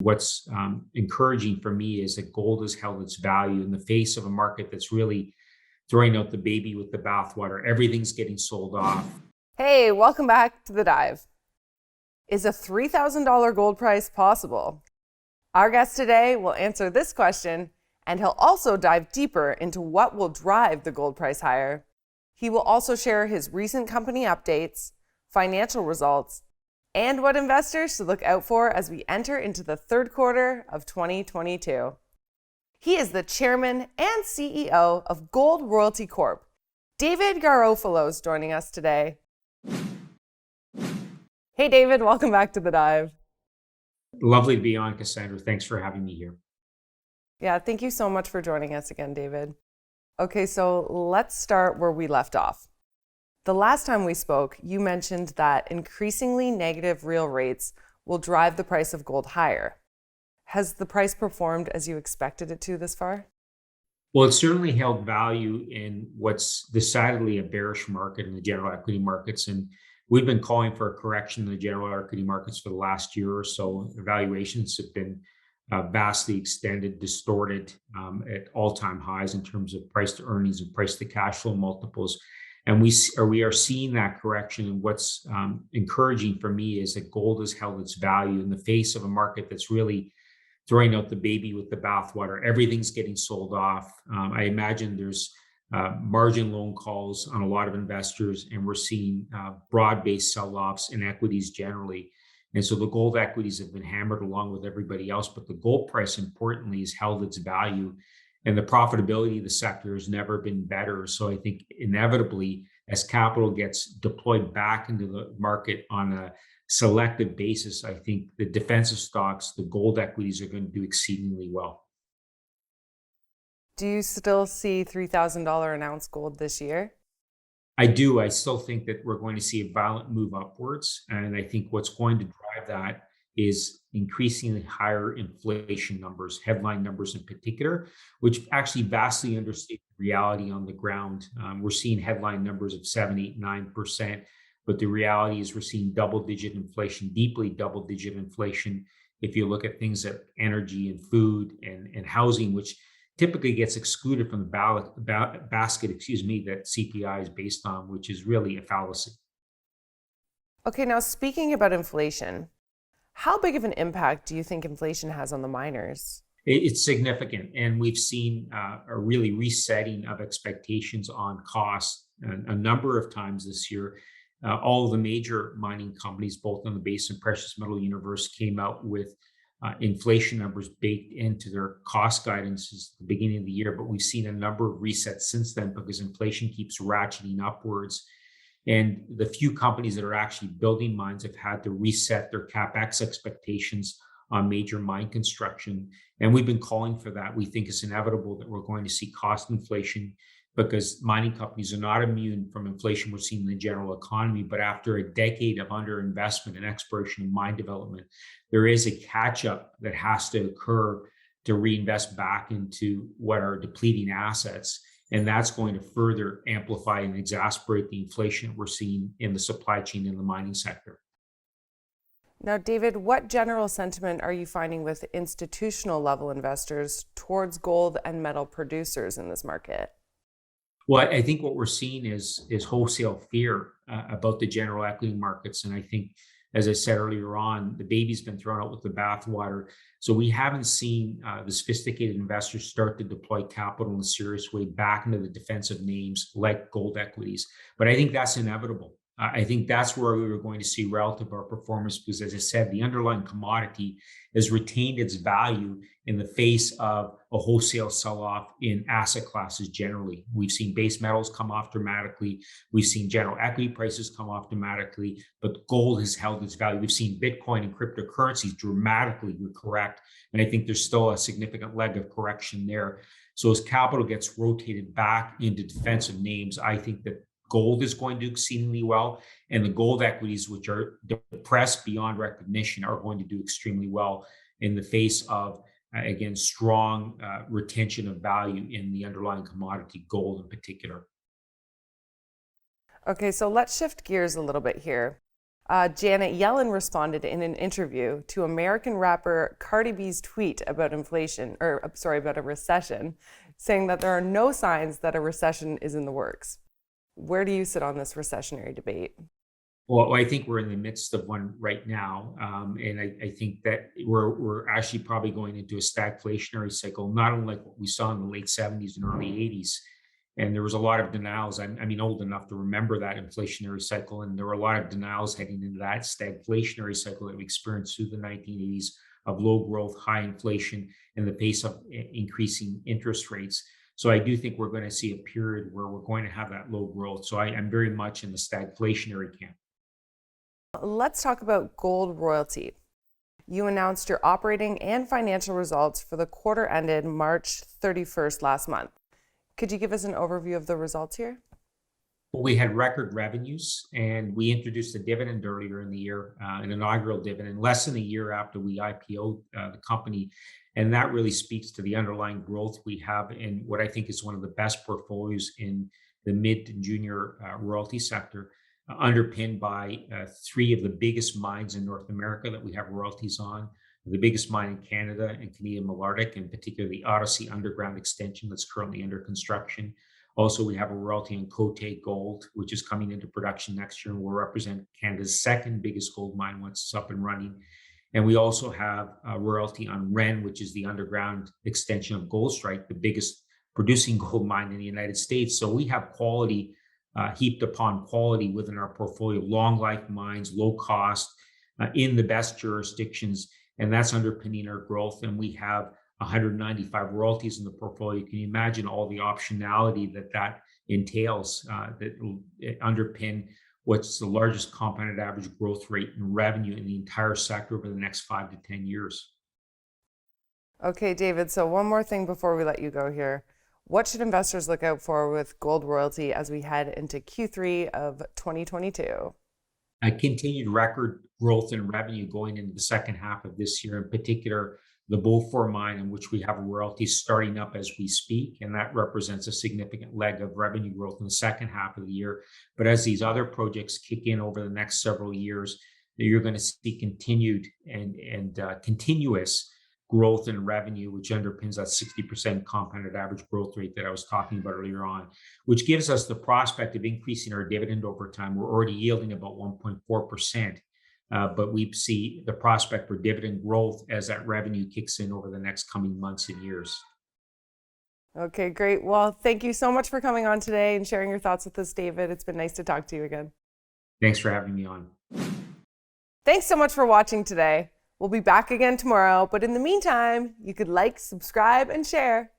What's encouraging for me is that gold has held its value in the face of a market that's really throwing out the baby with the bathwater. Everything's getting sold off. Hey, welcome back to The Dive. Is a $3,000 gold price possible? Our guest today will answer this question, and he'll also dive deeper into what will drive the gold price higher. He will also share his recent company updates, financial results, and what investors should look out for as we enter into the third quarter of 2022. He is the chairman and CEO of Gold Royalty Corp. David Garofalo is joining us today. Hey, David, welcome back to The Dive. Lovely to be on, Cassandra. Thanks for having me here. Yeah, thank you so much for joining us again, David. Okay, so let's start where we left off. The last time we spoke, you mentioned that increasingly negative real rates will drive the price of gold higher. Has the price performed as you expected it to this far? Well, it's certainly held value in what's decidedly a bearish market in the general equity markets. And we've been calling for a correction in the general equity markets for the last year or so. Evaluations have been vastly extended, distorted at all-time highs in terms of price to earnings and price to cash flow multiples. And we are seeing that correction. And what's encouraging for me is that gold has held its value in the face of a market that's really throwing out the baby with the bathwater. Everything's getting sold off. I imagine there's margin loan calls on a lot of investors, and we're seeing broad-based sell-offs in equities generally. And so the gold equities have been hammered along with everybody else, but the gold price, importantly, has held its value, and the profitability of the sector has never been better. So I think inevitably, as capital gets deployed back into the market on a selective basis, I think the defensive stocks, the gold equities, are going to do exceedingly well. Do you still see $3,000 an ounce gold this year? I do. I still think that we're going to see a violent move upwards. And I think what's going to drive that is increasingly higher inflation numbers, headline numbers in particular, which actually vastly understate the reality on the ground. We're seeing headline numbers of 7, 8, 9%. But the reality is we're seeing double-digit inflation, deeply double-digit inflation. If you look at things like energy and food and housing, which typically gets excluded from the basket, that CPI is based on, which is really a fallacy. Okay, now speaking about inflation, how big of an impact do you think inflation has on the miners? It's significant, and we've seen a really resetting of expectations on costs a number of times this year. All of the major mining companies, both in the base and precious metal universe, came out with inflation numbers baked into their cost guidance at the beginning of the year. But we've seen a number of resets since then because inflation keeps ratcheting upwards. And the few companies that are actually building mines have had to reset their CapEx expectations on major mine construction. And we've been calling for that. We think it's inevitable that we're going to see cost inflation because mining companies are not immune from inflation we're seeing in the general economy. But after a decade of underinvestment in exploration and mine development, there is a catch-up that has to occur to reinvest back into what are depleting assets. And that's going to further amplify and exacerbate the inflation we're seeing in the supply chain in the mining sector. Now, David, what general sentiment are you finding with institutional level investors towards gold and metal producers in this market? Well, I think what we're seeing is wholesale fear about the general equity markets. And I think, as I said earlier on, the baby's been thrown out with the bathwater. So we haven't seen the sophisticated investors start to deploy capital in a serious way back into the defensive names like gold equities. But I think that's inevitable. I think that's where we were going to see relative outperformance because, as I said, the underlying commodity has retained its value in the face of a wholesale sell-off in asset classes generally. We've seen base metals come off dramatically. We've seen general equity prices come off dramatically, but gold has held its value. We've seen Bitcoin and cryptocurrencies dramatically correct, and I think there's still a significant leg of correction there. So as capital gets rotated back into defensive names, I think that gold is going to do exceedingly well, and the gold equities, which are depressed beyond recognition, are going to do extremely well in the face of, again, strong retention of value in the underlying commodity, gold in particular. Okay, so let's shift gears a little bit here. Janet Yellen responded in an interview to American rapper Cardi B's tweet about about a recession, saying that there are no signs that a recession is in the works. Where do you sit on this recessionary debate? Well, I think we're in the midst of one right now, and I think that we're actually probably going into a stagflationary cycle, not unlike what we saw in the late '70s and early '80s. And there was a lot of denials. I mean, old enough to remember that inflationary cycle, and there were a lot of denials heading into that stagflationary cycle that we experienced through the 1980s of low growth, high inflation, and the pace of increasing interest rates. So I do think we're going to see a period where we're going to have that low growth. So I'm very much in the stagflationary camp. Let's talk about gold royalty. You announced your operating and financial results for the quarter ended March 31st last month. Could you give us an overview of the results here? Well, we had record revenues, and we introduced a dividend earlier in the year, an inaugural dividend, less than a year after we IPO'd the company. And that really speaks to the underlying growth we have in what I think is one of the best portfolios in the mid and junior royalty sector, underpinned by three of the biggest mines in North America that we have royalties on. The biggest mine in Canada and Canadian Malartic, in particular the Odyssey underground extension that's currently under construction. Also, we have a royalty on Côté Gold, which is coming into production next year and will represent Canada's second biggest gold mine once it's up and running. And we also have a royalty on Ren, which is the underground extension of Goldstrike, the biggest producing gold mine in the United States. So we have quality heaped upon quality within our portfolio, long life mines, low cost, in the best jurisdictions, and that's underpinning our growth. And we have 195 royalties in the portfolio. Can you imagine all the optionality that entails that will underpin what's the largest compounded average growth rate in revenue in the entire sector over the next 5 to 10 years? Okay, David, so one more thing before we let you go here. What should investors look out for with gold royalty as we head into Q3 of 2022? A continued record growth in revenue going into the second half of this year, in particular, the Beaufour mine, in which we have a royalty starting up as we speak, and that represents a significant leg of revenue growth in the second half of the year. But as these other projects kick in over the next several years, you're going to see continued and continuous growth in revenue, which underpins that 60% compounded average growth rate that I was talking about earlier on, which gives us the prospect of increasing our dividend over time. We're already yielding about 1.4%, but we see the prospect for dividend growth as that revenue kicks in over the next coming months and years. Okay, great. Well, thank you so much for coming on today and sharing your thoughts with us, David. It's been nice to talk to you again. Thanks for having me on. Thanks so much for watching today. We'll be back again tomorrow, but in the meantime, you could like, subscribe, and share.